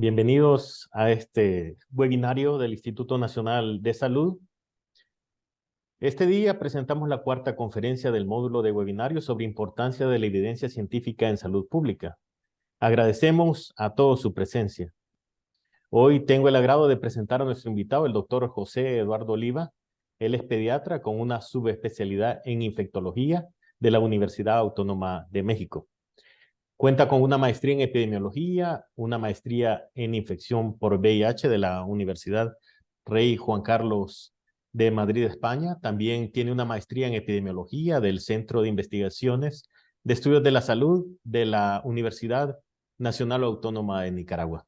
Bienvenidos a este webinario del Instituto Nacional de Salud. Este día presentamos la cuarta conferencia del módulo de webinario sobre importancia de la evidencia científica en salud pública. Agradecemos a todos su presencia. Hoy tengo el agrado de presentar a nuestro invitado, el doctor José Eduardo Oliva. Él es pediatra con una subespecialidad en infectología de la Universidad Autónoma de México. Cuenta con una maestría en epidemiología, una maestría en infección por VIH de la Universidad Rey Juan Carlos de Madrid, España. También tiene una maestría en epidemiología del Centro de Investigaciones de Estudios de la Salud de la Universidad Nacional Autónoma de Nicaragua.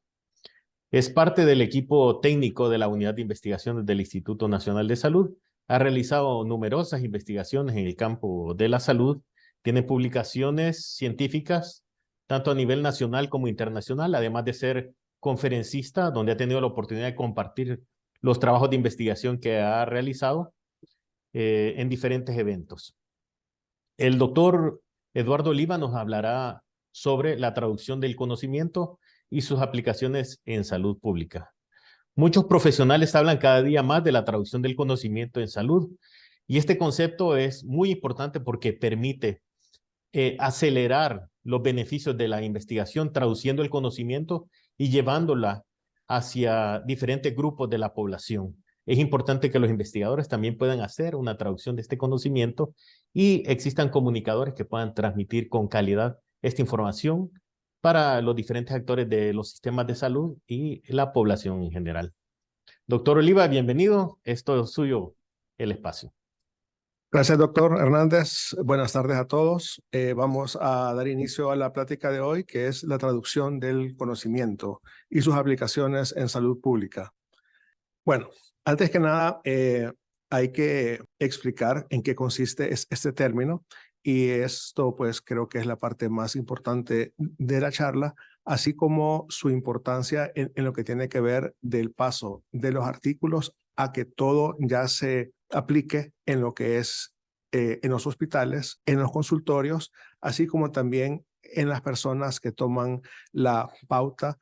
Es parte del equipo técnico de la Unidad de Investigaciones del Instituto Nacional de Salud. Ha realizado numerosas investigaciones en el campo de la salud. Tiene publicaciones científicas tanto a nivel nacional como internacional, además de ser conferencista, donde ha tenido la oportunidad de compartir los trabajos de investigación que ha realizado en diferentes eventos. El doctor Eduardo Oliva nos hablará sobre la traducción del conocimiento y sus aplicaciones en salud pública. Muchos profesionales hablan cada día más de la traducción del conocimiento en salud, y este concepto es muy importante porque permite acelerar los beneficios de la investigación, traduciendo el conocimiento y llevándola hacia diferentes grupos de la población. Es importante que los investigadores también puedan hacer una traducción de este conocimiento y existan comunicadores que puedan transmitir con calidad esta información para los diferentes actores de los sistemas de salud y la población en general. Doctor Oliva, bienvenido. Esto es suyo, el espacio. Gracias, doctor Hernández. Buenas tardes a todos. Vamos a dar inicio a la plática de hoy, que es la traducción del conocimiento y sus aplicaciones en salud pública. Bueno, antes que nada, hay que explicar en qué consiste este término, y esto pues creo que es la parte más importante de la charla, así como su importancia en lo que tiene que ver del paso de los artículos a que todo ya se aplique en lo que es en los hospitales, en los consultorios, así como también en las personas que toman la pauta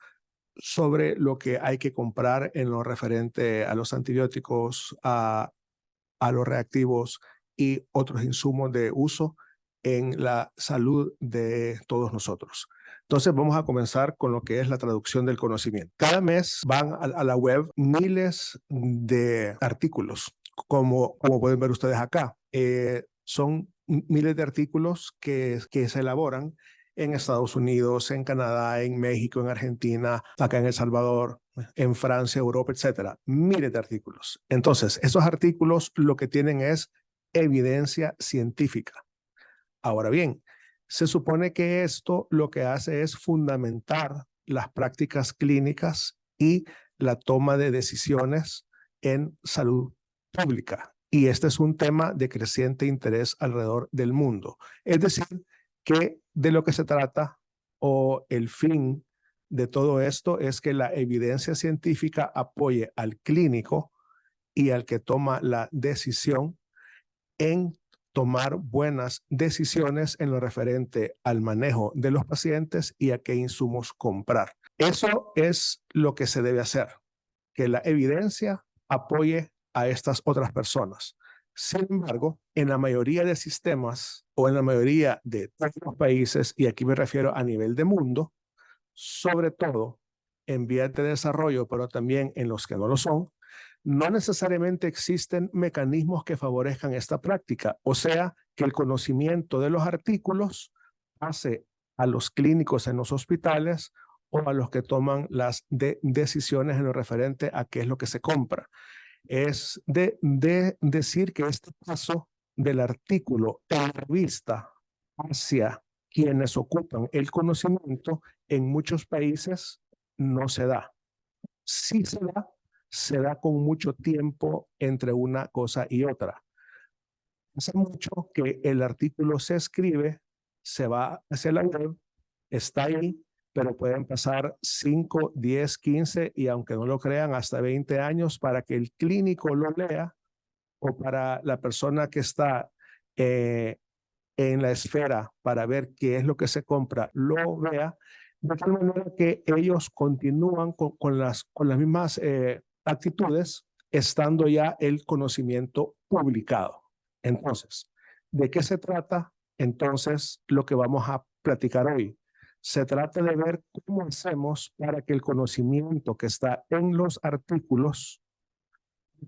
sobre lo que hay que comprar en lo referente a los antibióticos, a los reactivos y otros insumos de uso en la salud de todos nosotros. Entonces vamos a comenzar con lo que es la traducción del conocimiento. Cada mes van a la web miles de artículos, como pueden ver ustedes acá. Son miles de artículos que se elaboran en Estados Unidos, en Canadá, en México, en Argentina, acá en El Salvador, en Francia, Europa, etcétera. Miles de artículos. Entonces, esos artículos lo que tienen es evidencia científica. Ahora bien, se supone que esto lo que hace es fundamentar las prácticas clínicas y la toma de decisiones en salud pública. Y este es un tema de creciente interés alrededor del mundo. Es decir, que de lo que se trata o el fin de todo esto es que la evidencia científica apoye al clínico y al que toma la decisión en tomar buenas decisiones en lo referente al manejo de los pacientes y a qué insumos comprar. Eso es lo que se debe hacer, que la evidencia apoye a estas otras personas. Sin embargo, en la mayoría de sistemas o en la mayoría de todos los países, y aquí me refiero a nivel de mundo, sobre todo en vías de desarrollo, pero también en los que no lo son, no necesariamente existen mecanismos que favorezcan esta práctica, o sea, que el conocimiento de los artículos pase a los clínicos en los hospitales o a los que toman las decisiones en lo referente a qué es lo que se compra. Es de decir que este paso del artículo en la revista hacia quienes ocupan el conocimiento en muchos países no se da. Sí se da con mucho tiempo entre una cosa y otra. Hace mucho que el artículo se escribe, se va hacia la web, está ahí, pero pueden pasar 5, 10, 15 y aunque no lo crean, hasta 20 años para que el clínico lo lea o para la persona que está en la esfera para ver qué es lo que se compra, lo vea, de tal manera que ellos continúan con las mismas actitudes, estando ya el conocimiento publicado. Entonces, ¿de qué se trata? Entonces, lo que vamos a platicar hoy. Se trata de ver cómo hacemos para que el conocimiento que está en los artículos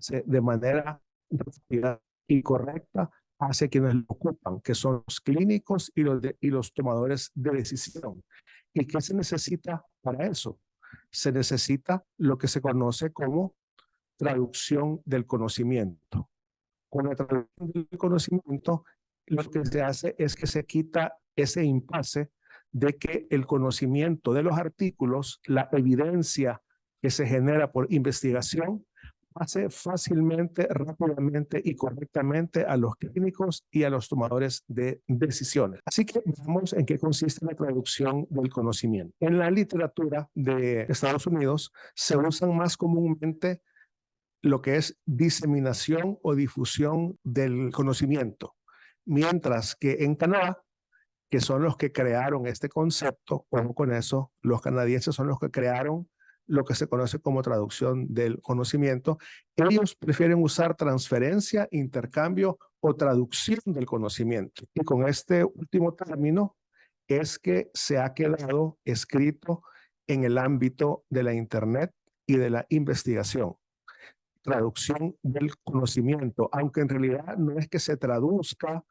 de manera rápida y correcta hacia quienes lo ocupan, que son los clínicos y los tomadores de decisión. ¿Y qué se necesita para eso? Se necesita lo que se conoce como traducción del conocimiento. Con la traducción del conocimiento, lo que se hace es que se quita ese impasse de que el conocimiento de los artículos, la evidencia que se genera por investigación, pase fácilmente, rápidamente y correctamente a los clínicos y a los tomadores de decisiones. Así que veamos en qué consiste la traducción del conocimiento. En la literatura de Estados Unidos se usan más comúnmente lo que es diseminación o difusión del conocimiento, mientras que en Canadá, que son los que crearon este concepto, ojo con eso, los canadienses son los que crearon lo que se conoce como traducción del conocimiento. Ellos prefieren usar transferencia, intercambio o traducción del conocimiento. Y con este último término es que se ha quedado escrito en el ámbito de la Internet y de la investigación. Traducción del conocimiento, aunque en realidad no es que se traduzca,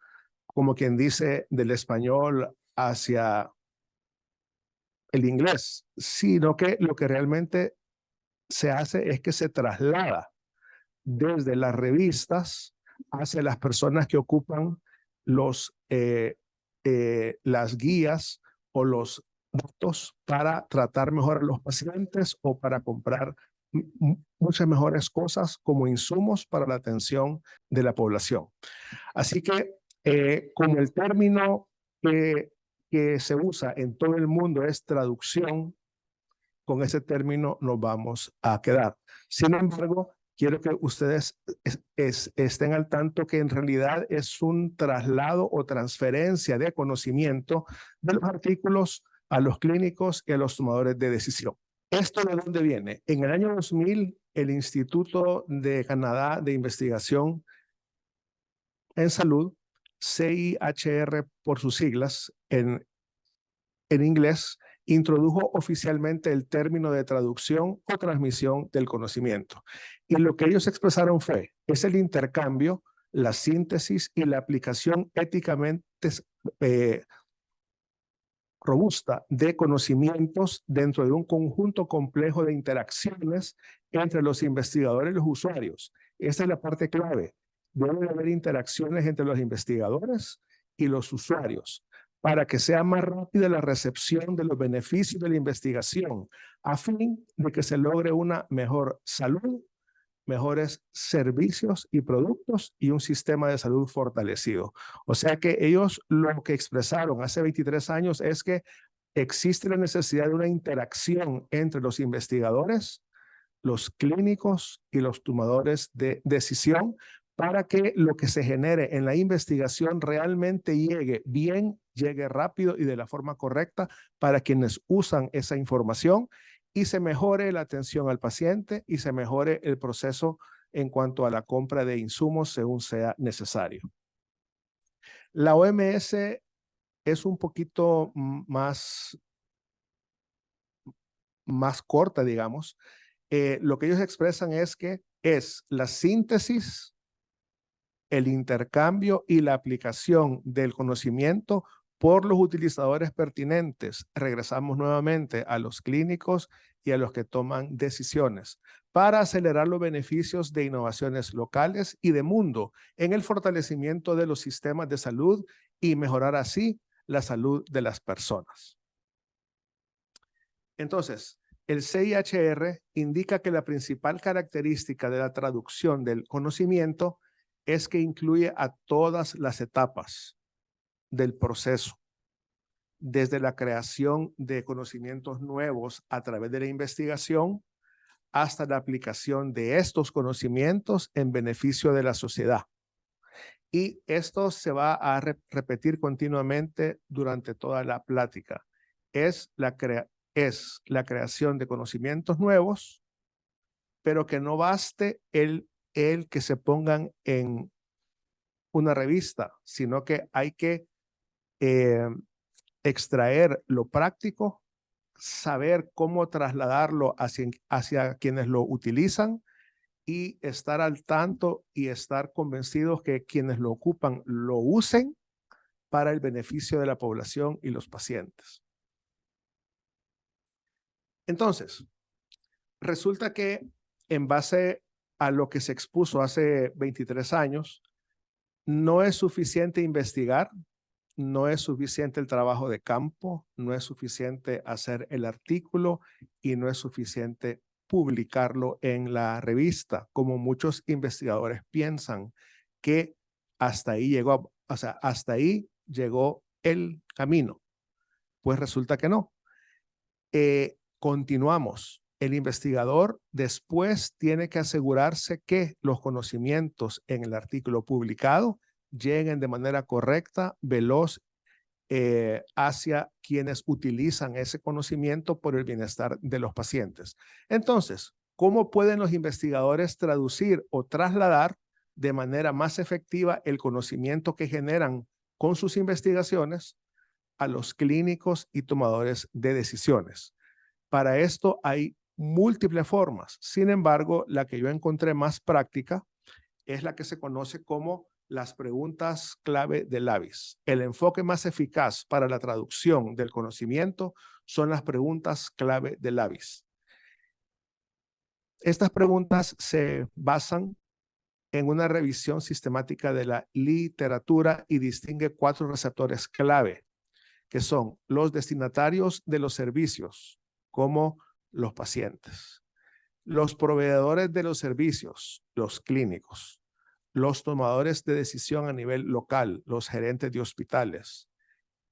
como quien dice, del español hacia el inglés, sino que lo que realmente se hace es que se traslada desde las revistas hacia las personas que ocupan las guías o los datos para tratar mejor a los pacientes o para comprar muchas mejores cosas como insumos para la atención de la población. Así que como el término que se usa en todo el mundo es traducción, con ese término nos vamos a quedar. Sin embargo, quiero que ustedes estén al tanto que en realidad es un traslado o transferencia de conocimiento de los artículos a los clínicos y a los tomadores de decisión. ¿Esto de dónde viene? En el año 2000, el Instituto de Canadá de Investigación en Salud, CIHR por sus siglas en inglés, introdujo oficialmente el término de traducción o transmisión del conocimiento. Y lo que ellos expresaron es el intercambio, la síntesis y la aplicación éticamente robusta de conocimientos dentro de un conjunto complejo de interacciones entre los investigadores y los usuarios. Esa es la parte clave. Debe haber interacciones entre los investigadores y los usuarios para que sea más rápida la recepción de los beneficios de la investigación, a fin de que se logre una mejor salud, mejores servicios y productos y un sistema de salud fortalecido. O sea que ellos lo que expresaron hace 23 años es que existe la necesidad de una interacción entre los investigadores, los clínicos y los tomadores de decisión para que lo que se genere en la investigación realmente llegue bien, llegue rápido y de la forma correcta para quienes usan esa información y se mejore la atención al paciente y se mejore el proceso en cuanto a la compra de insumos según sea necesario. La OMS es un poquito más corta, digamos. Lo que ellos expresan es que es la síntesis, el intercambio y la aplicación del conocimiento por los utilizadores pertinentes. Regresamos nuevamente a los clínicos y a los que toman decisiones para acelerar los beneficios de innovaciones locales y de mundo en el fortalecimiento de los sistemas de salud y mejorar así la salud de las personas. Entonces, el CIHR indica que la principal característica de la traducción del conocimiento es que incluye a todas las etapas del proceso, desde la creación de conocimientos nuevos a través de la investigación hasta la aplicación de estos conocimientos en beneficio de la sociedad. Y esto se va a repetir continuamente durante toda la plática. Es es la creación de conocimientos nuevos, pero que no baste el que se pongan en una revista, sino que hay que extraer lo práctico, saber cómo trasladarlo hacia quienes lo utilizan y estar al tanto y estar convencidos que quienes lo ocupan lo usen para el beneficio de la población y los pacientes. Entonces, resulta que en base a lo que se expuso hace 23 años, no es suficiente investigar, no es suficiente el trabajo de campo, no es suficiente hacer el artículo y no es suficiente publicarlo en la revista, como muchos investigadores piensan que hasta ahí llegó, o sea, hasta ahí llegó el camino. Pues resulta que no. Continuamos. El investigador después tiene que asegurarse que los conocimientos en el artículo publicado lleguen de manera correcta, veloz, hacia quienes utilizan ese conocimiento por el bienestar de los pacientes. Entonces, ¿cómo pueden los investigadores traducir o trasladar de manera más efectiva el conocimiento que generan con sus investigaciones a los clínicos y tomadores de decisiones? Para esto hay múltiples formas. Sin embargo, la que yo encontré más práctica es la que se conoce como las preguntas clave de LAVIS. El enfoque más eficaz para la traducción del conocimiento son las preguntas clave de LAVIS. Estas preguntas se basan en una revisión sistemática de la literatura y distingue 4 receptores clave, que son los destinatarios de los servicios, como los pacientes, los proveedores de los servicios, los clínicos, los tomadores de decisión a nivel local, los gerentes de hospitales,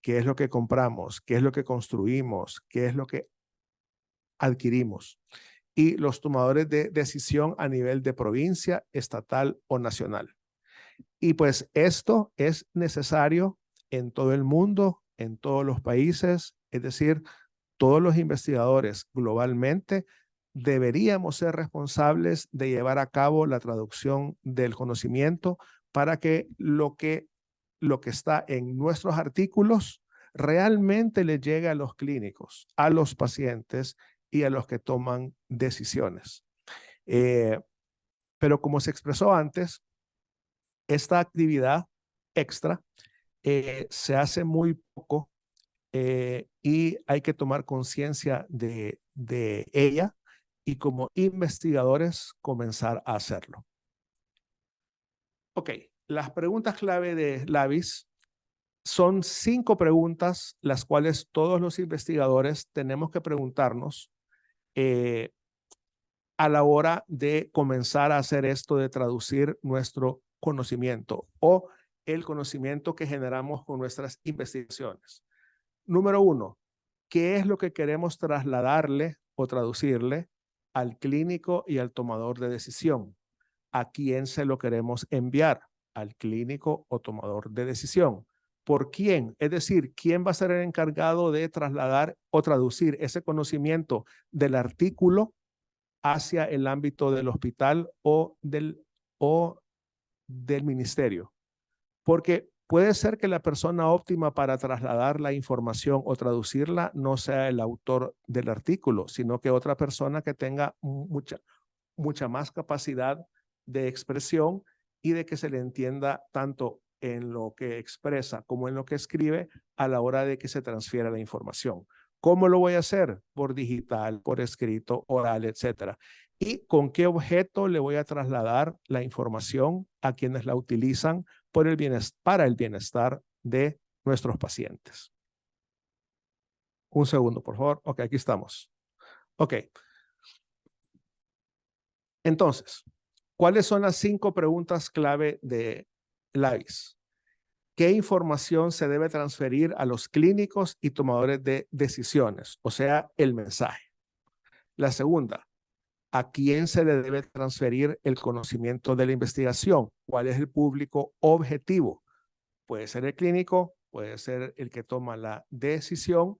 qué es lo que compramos, qué es lo que construimos, qué es lo que adquirimos, y los tomadores de decisión a nivel de provincia, estatal o nacional. Y pues esto es necesario en todo el mundo, en todos los países, es decir, todos los investigadores globalmente deberíamos ser responsables de llevar a cabo la traducción del conocimiento para que lo que está en nuestros artículos realmente le llegue a los clínicos, a los pacientes y a los que toman decisiones. Pero como se expresó antes, esta actividad extra se hace muy poco y hay que tomar conciencia de ella y como investigadores comenzar a hacerlo. Ok, las preguntas clave de LAVIS son 5 preguntas las cuales todos los investigadores tenemos que preguntarnos a la hora de comenzar a hacer esto de traducir nuestro conocimiento o el conocimiento que generamos con nuestras investigaciones. Número 1, ¿qué es lo que queremos trasladarle o traducirle al clínico y al tomador de decisión? ¿A quién se lo queremos enviar? ¿Al clínico o tomador de decisión? ¿Por quién? Es decir, ¿quién va a ser el encargado de trasladar o traducir ese conocimiento del artículo hacia el ámbito del hospital o del ministerio? Porque puede ser que la persona óptima para trasladar la información o traducirla no sea el autor del artículo, sino que otra persona que tenga mucha más capacidad de expresión y de que se le entienda tanto en lo que expresa como en lo que escribe a la hora de que se transfiera la información. ¿Cómo lo voy a hacer? Por digital, por escrito, oral, etcétera. ¿Y con qué objeto le voy a trasladar la información a quienes la utilizan para el bienestar de nuestros pacientes? Un segundo, por favor. Ok, aquí estamos. Ok. Entonces, ¿cuáles son las 5 preguntas clave de LAVIS? ¿Qué información se debe transferir a los clínicos y tomadores de decisiones? O sea, el mensaje. La segunda, ¿a quién se le debe transferir el conocimiento de la investigación? ¿Cuál es el público objetivo? Puede ser el clínico, puede ser el que toma la decisión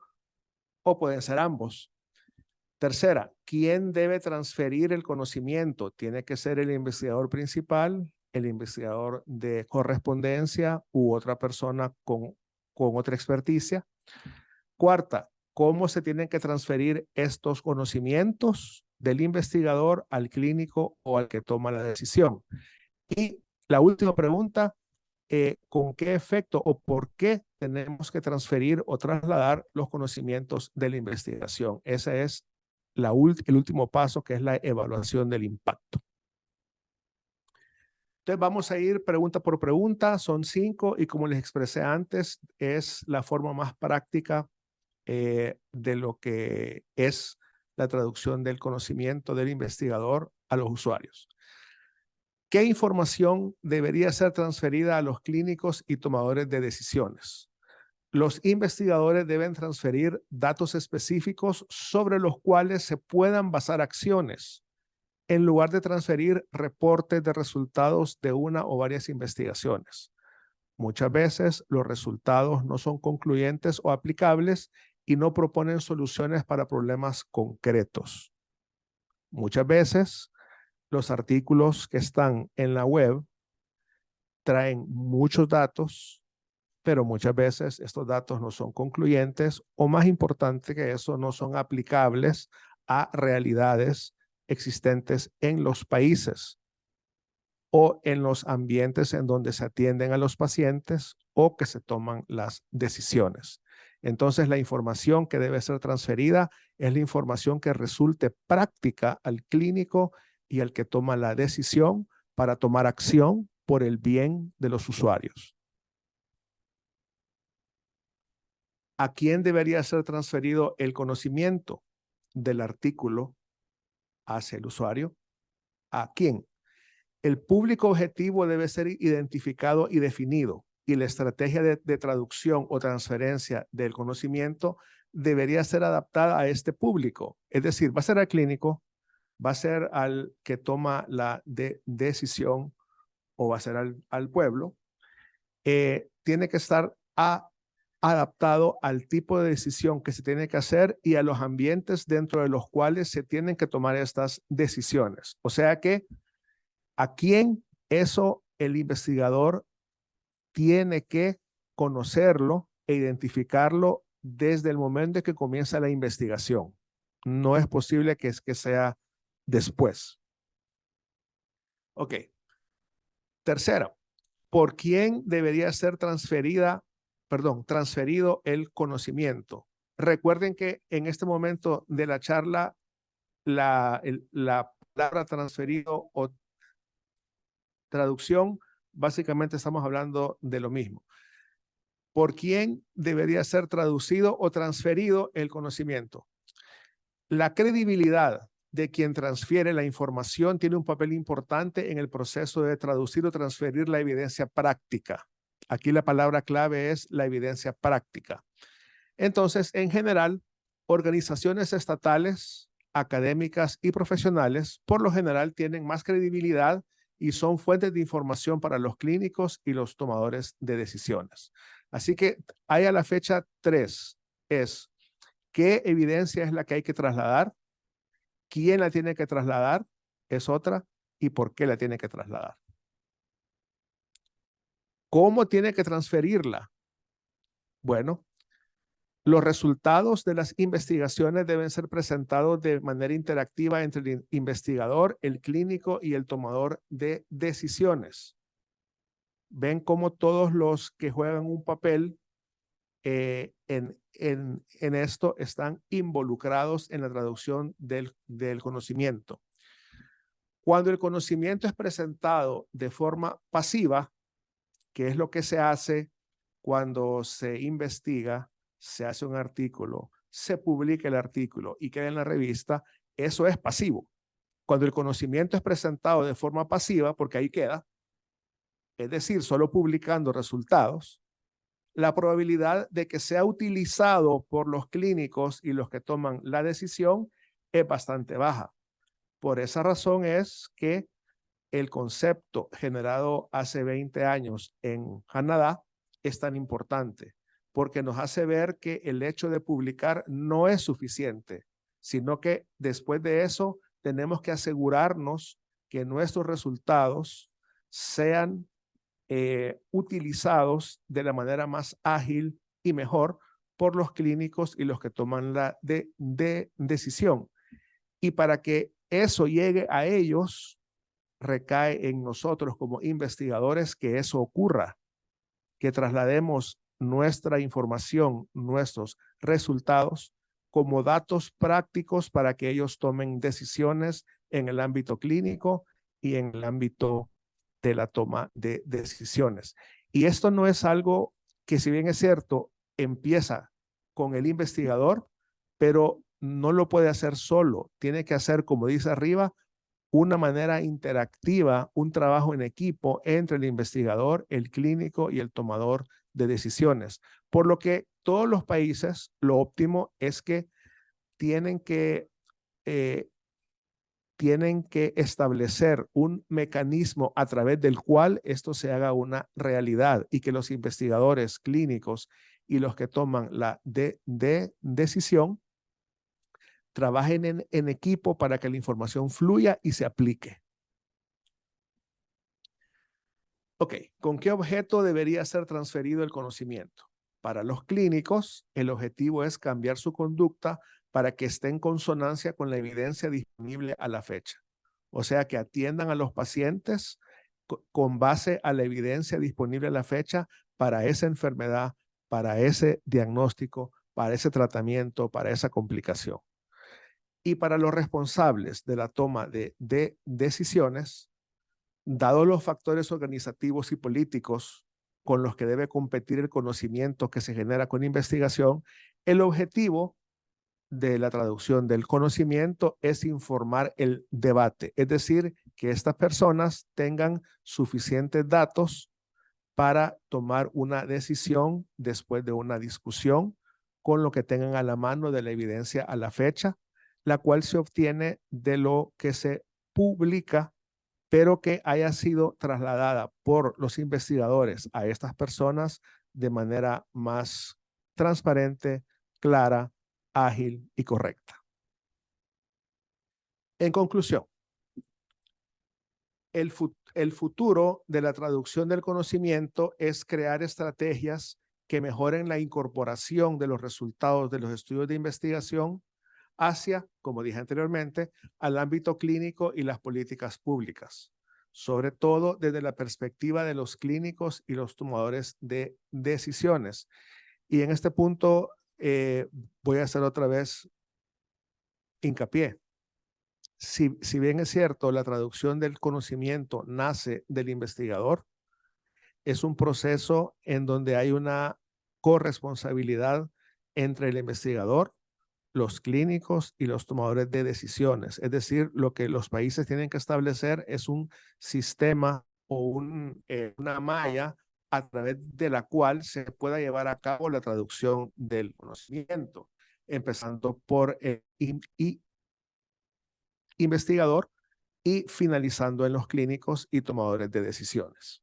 o pueden ser ambos. Tercera, ¿quién debe transferir el conocimiento? Tiene que ser el investigador principal, el investigador de correspondencia u otra persona con otra experticia. Cuarta, ¿cómo se tienen que transferir estos conocimientos del investigador al clínico o al que toma la decisión? Y la última pregunta, ¿con qué efecto o por qué tenemos que transferir o trasladar los conocimientos de la investigación? Ese es el último paso, que es la evaluación del impacto. Entonces vamos a ir pregunta por pregunta, son 5 y como les expresé antes, es la forma más práctica de lo que es la traducción del conocimiento del investigador a los usuarios. ¿Qué información debería ser transferida a los clínicos y tomadores de decisiones? Los investigadores deben transferir datos específicos sobre los cuales se puedan basar acciones, en lugar de transferir reportes de resultados de una o varias investigaciones. Muchas veces los resultados no son concluyentes o aplicables y no proponen soluciones para problemas concretos. Muchas veces los artículos que están en la web traen muchos datos, pero muchas veces estos datos no son concluyentes o, más importante que eso, no son aplicables a realidades existentes en los países o en los ambientes en donde se atienden a los pacientes o que se toman las decisiones. Entonces, la información que debe ser transferida es la información que resulte práctica al clínico y al que toma la decisión para tomar acción por el bien de los usuarios. ¿A quién debería ser transferido el conocimiento del artículo hacia el usuario? ¿A quién? El público objetivo debe ser identificado y definido, y la estrategia de traducción o transferencia del conocimiento debería ser adaptada a este público. Es decir, va a ser al clínico, va a ser al que toma la decisión o va a ser al pueblo. Tiene que estar adaptado al tipo de decisión que se tiene que hacer y a los ambientes dentro de los cuales se tienen que tomar estas decisiones. O sea que a quién eso el investigador tiene que conocerlo e identificarlo desde el momento en que comienza la investigación. No es posible que sea después. Ok. Tercero, ¿por quién debería ser transferido el conocimiento? Recuerden que en este momento de la charla, la palabra transferido o traducción, básicamente estamos hablando de lo mismo. ¿Por quién debería ser traducido o transferido el conocimiento? La credibilidad de quien transfiere la información tiene un papel importante en el proceso de traducir o transferir la evidencia práctica. Aquí la palabra clave es la evidencia práctica. Entonces, en general, organizaciones estatales, académicas y profesionales, por lo general, tienen más credibilidad y son fuentes de información para los clínicos y los tomadores de decisiones. Así que hay a la fecha 3, es ¿qué evidencia es la que hay que trasladar? ¿Quién la tiene que trasladar? Es otra. ¿Y por qué la tiene que trasladar? ¿Cómo tiene que transferirla? Bueno, los resultados de las investigaciones deben ser presentados de manera interactiva entre el investigador, el clínico y el tomador de decisiones. Ven cómo todos los que juegan un papel en esto están involucrados en la traducción del conocimiento. Cuando el conocimiento es presentado de forma pasiva, que es lo que se hace cuando se investiga, se hace un artículo, se publica el artículo y queda en la revista, eso es pasivo. Cuando el conocimiento es presentado de forma pasiva, porque ahí queda, es decir, solo publicando resultados, la probabilidad de que sea utilizado por los clínicos y los que toman la decisión es bastante baja. Por esa razón es que el concepto generado hace 20 años en Canadá es tan importante, porque nos hace ver que el hecho de publicar no es suficiente. sino que después de eso tenemos que asegurarnos que nuestros resultados sean utilizados de la manera más ágil y mejor por los clínicos y los que toman la decisión. Y para que eso llegue a ellos, recae en nosotros como investigadores que eso ocurra, que traslademos nuestra información, nuestros resultados como datos prácticos para que ellos tomen decisiones en el ámbito clínico y en el ámbito de la toma de decisiones. Y esto no es algo que, si bien es cierto, empieza con el investigador, pero no lo puede hacer solo. Tiene que hacer, como dice arriba, una manera interactiva, un trabajo en equipo entre el investigador, el clínico y el tomador de decisiones. Por lo que todos los países, lo óptimo es que tienen que establecer un mecanismo a través del cual esto se haga una realidad y que los investigadores clínicos y los que toman la decisión trabajen en equipo para que la información fluya y se aplique. Ok, ¿con qué objeto debería ser transferido el conocimiento? Para los clínicos, el objetivo es cambiar su conducta para que esté en consonancia con la evidencia disponible a la fecha. O sea, que atiendan a los pacientes con base a la evidencia disponible a la fecha para esa enfermedad, para ese diagnóstico, para ese tratamiento, para esa complicación. Y para los responsables de la toma de decisiones, dados los factores organizativos y políticos con los que debe competir el conocimiento que se genera con investigación, el objetivo de la traducción del conocimiento es informar el debate, es decir, que estas personas tengan suficientes datos para tomar una decisión después de una discusión con lo que tengan a la mano de la evidencia a la fecha, la cual se obtiene de lo que se publica, pero que haya sido trasladada por los investigadores a estas personas de manera más transparente, clara, ágil y correcta. En conclusión, el futuro de la traducción del conocimiento es crear estrategias que mejoren la incorporación de los resultados de los estudios de investigación hacia, como dije anteriormente, al ámbito clínico y las políticas públicas, sobre todo desde la perspectiva de los clínicos y los tomadores de decisiones. Y en este punto voy a hacer otra vez hincapié. Si bien es cierto, la traducción del conocimiento nace del investigador, es un proceso en donde hay una corresponsabilidad entre el investigador, los clínicos y los tomadores de decisiones. Es decir, lo que los países tienen que establecer es un sistema o una malla a través de la cual se pueda llevar a cabo la traducción del conocimiento, empezando por el investigador y finalizando en los clínicos y tomadores de decisiones.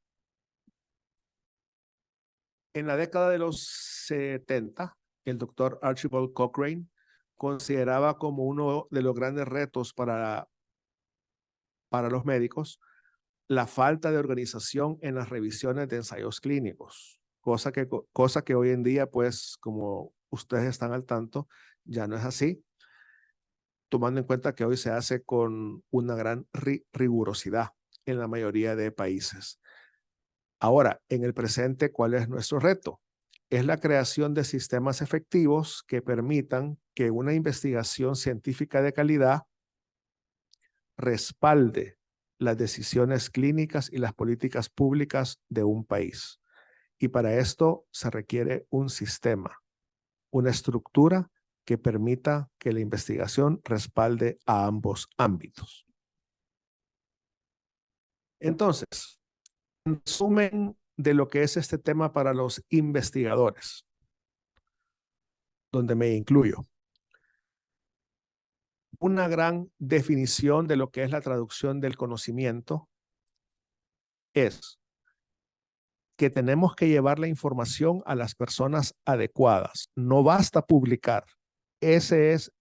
En la década de los 70, el doctor Archibald Cochrane consideraba como uno de los grandes retos para los médicos la falta de organización en las revisiones de ensayos clínicos, cosa que hoy en día, pues, como ustedes están al tanto, ya no es así, tomando en cuenta que hoy se hace con una gran rigurosidad en la mayoría de países. Ahora, en el presente, ¿cuál es nuestro reto? Es la creación de sistemas efectivos que permitan que una investigación científica de calidad respalde las decisiones clínicas y las políticas públicas de un país. Y para esto se requiere un sistema, una estructura que permita que la investigación respalde a ambos ámbitos. Entonces, en resumen de lo que es este tema para los investigadores, donde me incluyo. Una gran definición de lo que es la traducción del conocimiento es que tenemos que llevar la información a las personas adecuadas. No basta publicar. Ese es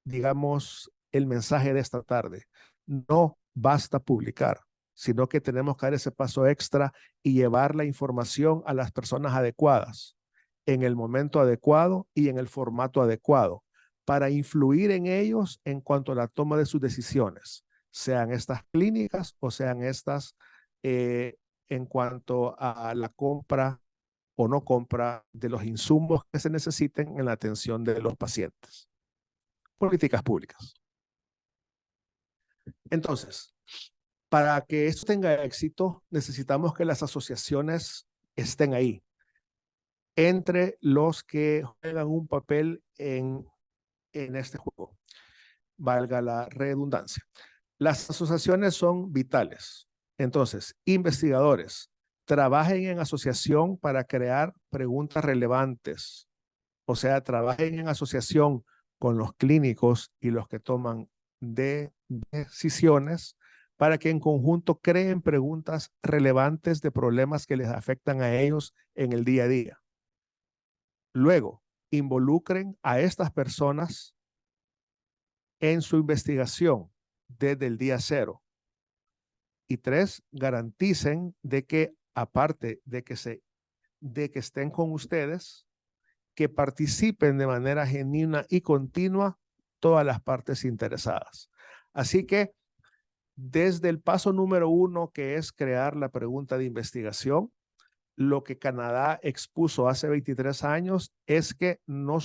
digamos, el mensaje de esta tarde. No basta publicar, sino que tenemos que dar ese paso extra y llevar la información a las personas adecuadas, en el momento adecuado y en el formato adecuado, para influir en ellos en cuanto a la toma de sus decisiones, sean estas clínicas o sean estas en cuanto a la compra o no compra de los insumos que se necesiten en la atención de los pacientes. Políticas públicas. Entonces, para que esto tenga éxito, necesitamos que las asociaciones estén ahí, entre los que juegan un papel en este juego, valga la redundancia. Las asociaciones son vitales. Entonces, investigadores, trabajen en asociación para crear preguntas relevantes. O sea, trabajen en asociación con los clínicos y los que toman decisiones para que en conjunto creen preguntas relevantes de problemas que les afectan a ellos en el día a día. Luego, involucren a estas personas en su investigación desde el día cero. Y 3, garanticen de que, aparte de que estén con ustedes, que participen de manera genuina y continua todas las partes interesadas. Así que desde el paso número 1, que es crear la pregunta de investigación, lo que Canadá expuso hace 23 años es que no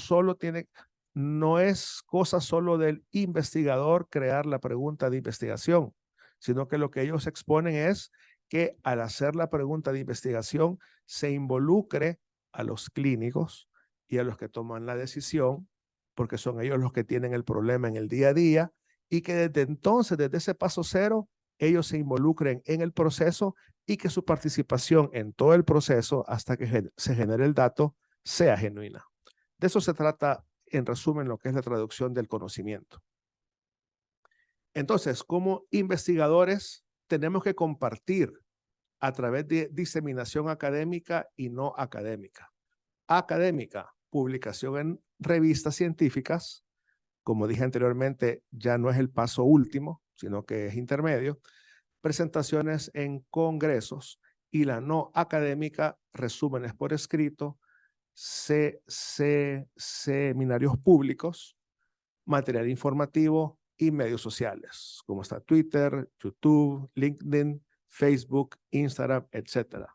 es cosa solo del investigador crear la pregunta de investigación, sino que lo que ellos exponen es que al hacer la pregunta de investigación se involucre a los clínicos y a los que toman la decisión, porque son ellos los que tienen el problema en el día a día, y que desde entonces, desde ese paso cero, ellos se involucren en el proceso y que su participación en todo el proceso hasta que se genere el dato sea genuina. De eso se trata, en resumen, lo que es la traducción del conocimiento. Entonces, como investigadores, tenemos que compartir a través de diseminación académica y no académica. Académica, publicación en revistas científicas, como dije anteriormente, ya no es el paso último, sino que es intermedio. Presentaciones en congresos, y la no académica, resúmenes por escrito, seminarios públicos, material informativo y medios sociales, como está Twitter, YouTube, LinkedIn, Facebook, Instagram, etc.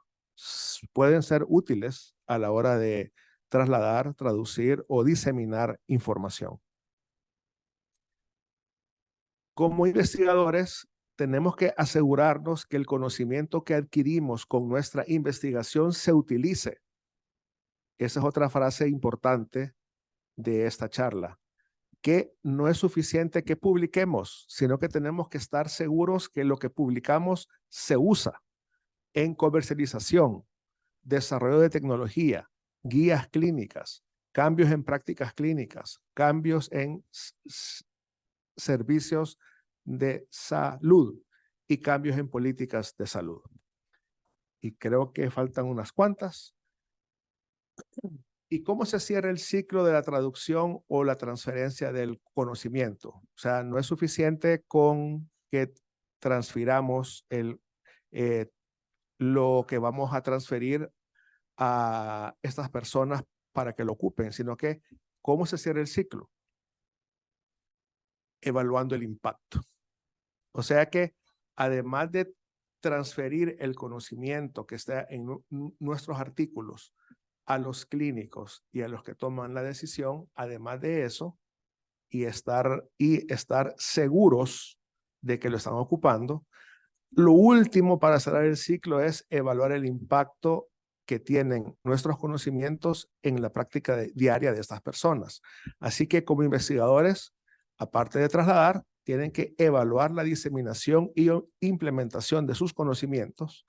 Pueden ser útiles a la hora de trasladar, traducir o diseminar información. Como investigadores, tenemos que asegurarnos que el conocimiento que adquirimos con nuestra investigación se utilice. Esa es otra frase importante de esta charla, que no es suficiente que publiquemos, sino que tenemos que estar seguros que lo que publicamos se usa en comercialización, desarrollo de tecnología, guías clínicas, cambios en prácticas clínicas, cambios en servicios de salud y cambios en políticas de salud. Y creo que faltan unas cuantas. ¿Y cómo se cierra el ciclo de la traducción o la transferencia del conocimiento? O sea, no es suficiente con que transfiramos lo que vamos a transferir a estas personas para que lo ocupen, sino que ¿cómo se cierra el ciclo? Evaluando el impacto. O sea que además de transferir el conocimiento que está en nuestros artículos a los clínicos y a los que toman la decisión, además de eso, y estar seguros de que lo están ocupando, lo último para cerrar el ciclo es evaluar el impacto que tienen nuestros conocimientos en la práctica diaria de estas personas. Así que como investigadores, aparte de trasladar, tienen que evaluar la diseminación y implementación de sus conocimientos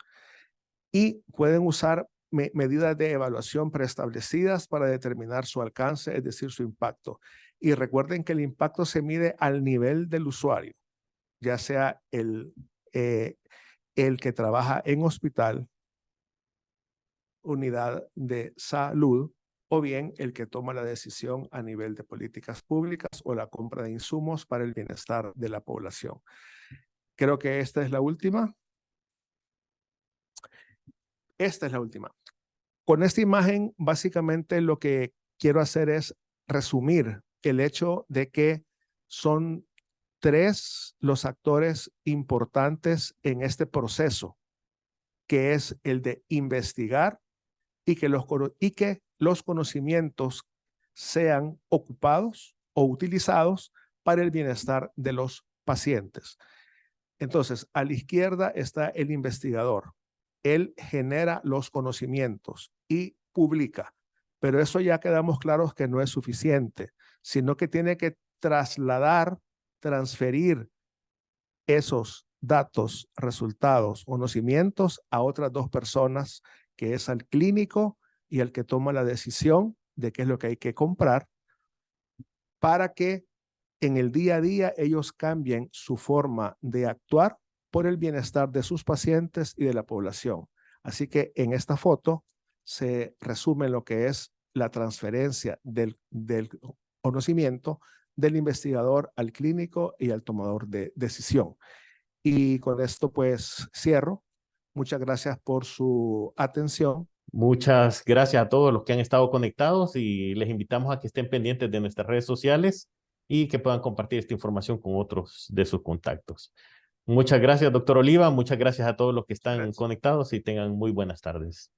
y pueden usar medidas de evaluación preestablecidas para determinar su alcance, es decir, su impacto. Y recuerden que el impacto se mide al nivel del usuario, ya sea el que trabaja en hospital, unidad de salud o bien el que toma la decisión a nivel de políticas públicas o la compra de insumos para el bienestar de la población. Creo que esta es la última. Esta es la última. Con esta imagen, básicamente lo que quiero hacer es resumir el hecho de que son tres los actores importantes en este proceso, que es el de investigar y que los conocimientos sean ocupados o utilizados para el bienestar de los pacientes. Entonces, a la izquierda está el investigador. Él genera los conocimientos y publica, pero eso ya quedamos claros que no es suficiente, sino que tiene que trasladar, transferir esos datos, resultados, conocimientos a otras dos personas, que es al clínico y al que toma la decisión de qué es lo que hay que comprar, para que en el día a día ellos cambien su forma de actuar por el bienestar de sus pacientes y de la población. Así que en esta foto se resume lo que es la transferencia del conocimiento del investigador al clínico y al tomador de decisión. Y con esto pues cierro. Muchas gracias por su atención. Muchas gracias a todos los que han estado conectados y les invitamos a que estén pendientes de nuestras redes sociales y que puedan compartir esta información con otros de sus contactos. Muchas gracias, doctor Oliva. Muchas gracias a todos los que están Gracias. conectados y tengan muy buenas tardes.